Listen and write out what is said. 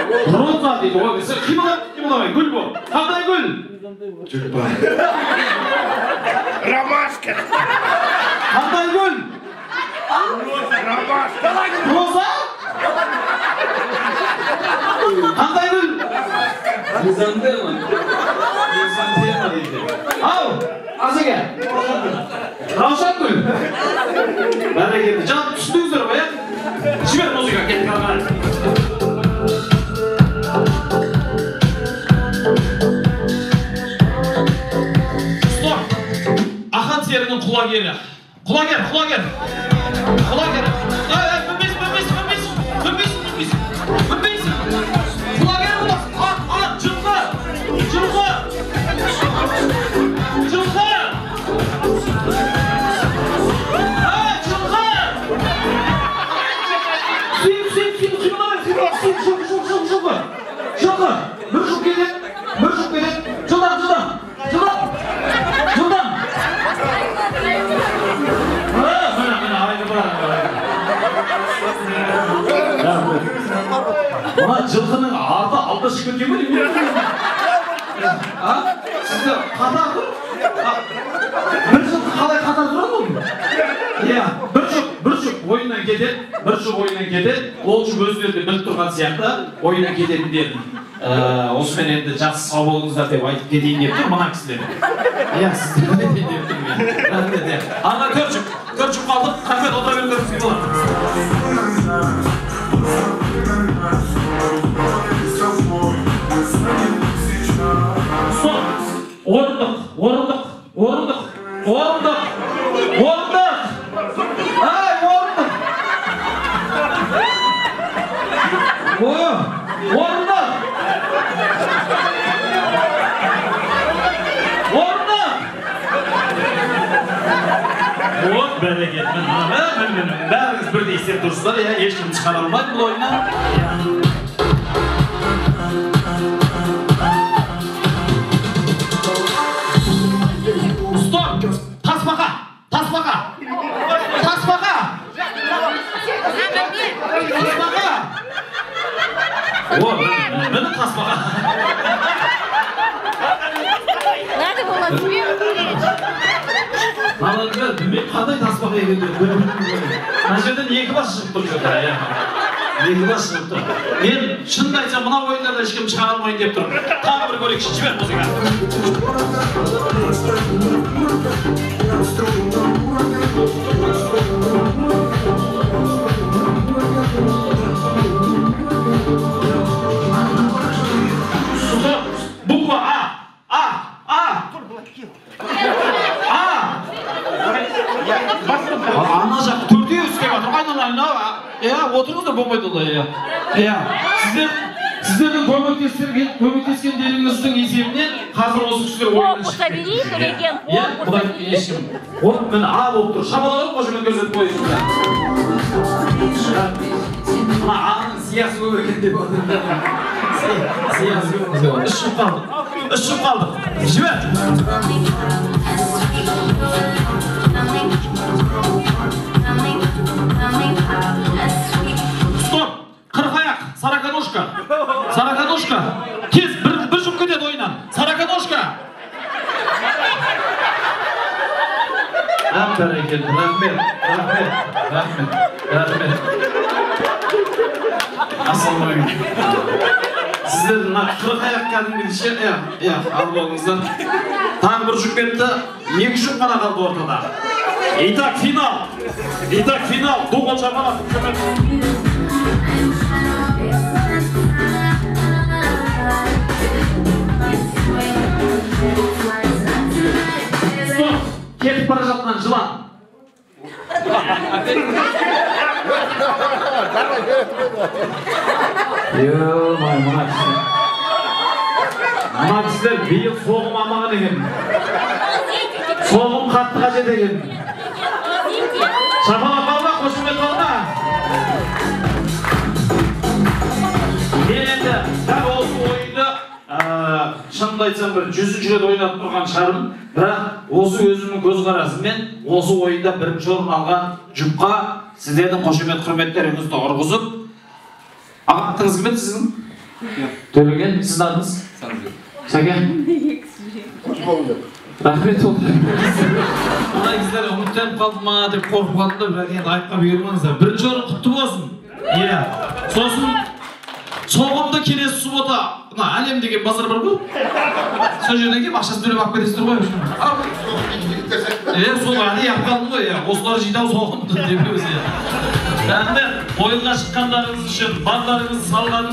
Роза дейді ғой. Сен қимылдамай, гүл бұл. Қандай гүл? Тюльпан. Ромашка. Қандай гүл? Ромашка. Роза? Қандай гүл? Хризантема. Хризантема дейді. Ау, Асеке. Раушан гүл. Бәрекелді. Жалпы түсіндіңіздер ғой, иә? Жібер музыка, кетіп қалған. Стоп! Ахан серінің құлагері. Құлагер. Бүнбейсің. Құлагер боласың. Жылқы. Жылқы. Bir жұп келеді. Жылдам. Мына жылқының алда шығып кеткен бе? Сізді қатар тұр? Bir жылқы қалай қатар тұрады ғой? Иә, bir жұп ойыннан кетеді, ол жұп өздерінде біліп тұрған сияқты ойыннан кететіндер. Осымен енді жақсы сау болыңыздар деп айтып кетейін деп тұр мына кісілер. Иә, сіздер деп тұрмын мен. Ана төрт жұп қалдық, рахмет отыра беріңіздер болады. Орындық. Ай, орындық. Бәрекет, бәріңіз бірдей істеп тұрсыздар, ешкім шығара алмайды бұл ойыннан. Стоп! Тасбақа! Мені тасбақа! Надо было тебе умереть. Маларыңдар білмей қандай тасбақа екенде мына жерден екі бас шығып тұр жатыр. Мен шынымды айтсам мына ойындарда ешкім шығара алмайын деп тұрмын. Тағы бір көрейікші, жібер музыка. Буква А. Ана жақ төртеу үстеп жатыр. Айналайын, отырыңыздар болмайды олай. Сіздердің көмектескендеріңіздің есебінен қазір осы кісілер ойыннан шығып кетті. Мен А болып тұр. Шабаларым қошымен көрсетіп қойыңыздар. Мына Аның сиясы көп екен деп отырмын. Сиясы көп екен. Үш жұп қалдық. Жібер. Стоп! Қырқаяқ, сараканошка. Тез, бір жұп кетеді ойынан. Сараканошка. Бәрекелді, рахмет. Ассалаумағалейкум. Сіздердің қырқаяқ кәдімгідше, ал болыңыздар. Тағы бір жұп кетті, екі жұп қана қалды ортада. Итак, финал. Дуғыл шапалақ. Стоп! Кетіп бара жатқан жылан. Мына кісілер биыл соғым алмаған екен. Соғым қатты қажет екен. Шапалақ балға, қошымет балға. Мен енді дәл осы ойынды шынымды айтсам бір 100-ші рет ойнап тұрған шығармын. Бірақ осы өзімнің көзқарасыммен осы ойында бірінші орын алған жұпқа сіздердің қошемет құрметтеріңізді ұрғызып, ағаттыңыз кім еді сіздің? Төлеген, сіздің атыңыз? Сәкен. Рахмет oldu. Ona izler umutluyum kaldım ha деп korkup kaldım da бірақ енді айыпқа бұйырмаңыздар. Бірінші орын құтты болсын. Иә. Сосын соғымды келесі суббота, әлем деген базар бар ғой. Сол жерден келіп ақшасын төлеп алып кетесіздер ғой. Сол әлі алып қалдым ғой. Осылар жидау соғымды деп өзі. Рахмет, ойынға шыққандарыңыз үшін, барларыңыз салғаныңыз